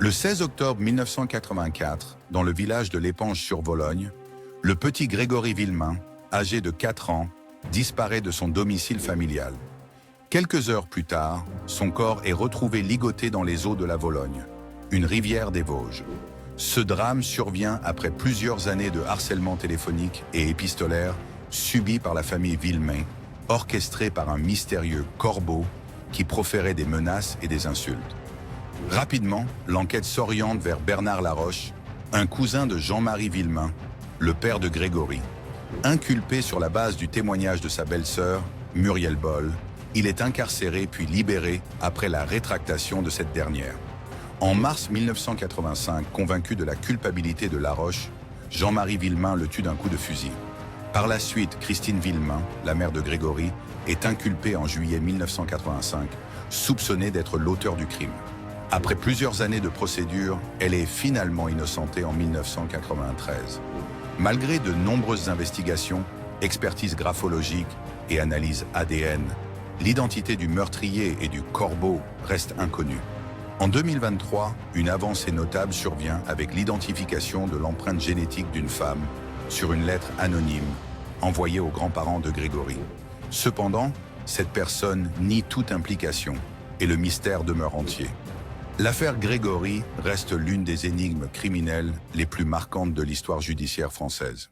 Le 16 octobre 1984, dans le village de l'Épanche-sur-Vologne, le petit Grégory Villemain, âgé de 4 ans, disparaît de son domicile familial. Quelques heures plus tard, son corps est retrouvé ligoté dans les eaux de la Vologne, une rivière des Vosges. Ce drame survient après plusieurs années de harcèlement téléphonique et épistolaire subi par la famille Villemain, orchestré par un mystérieux corbeau qui proférait des menaces et des insultes. Rapidement, l'enquête s'oriente vers Bernard Laroche, un cousin de Jean-Marie Villemain, le père de Grégory. Inculpé sur la base du témoignage de sa belle-sœur, Muriel Boll, il est incarcéré puis libéré après la rétractation de cette dernière. En mars 1985, convaincu de la culpabilité de Laroche, Jean-Marie Villemain le tue d'un coup de fusil. Par la suite, Christine Villemain, la mère de Grégory, est inculpée en juillet 1985, soupçonnée d'être l'auteur du crime. Après plusieurs années de procédure, elle est finalement innocentée en 1993. Malgré de nombreuses investigations, expertises graphologiques et analyses ADN, l'identité du meurtrier et du corbeau reste inconnue. En 2023, une avancée notable survient avec l'identification de l'empreinte génétique d'une femme sur une lettre anonyme envoyée aux grands-parents de Grégory. Cependant, cette personne nie toute implication et le mystère demeure entier. L'affaire Grégory reste l'une des énigmes criminelles les plus marquantes de l'histoire judiciaire française.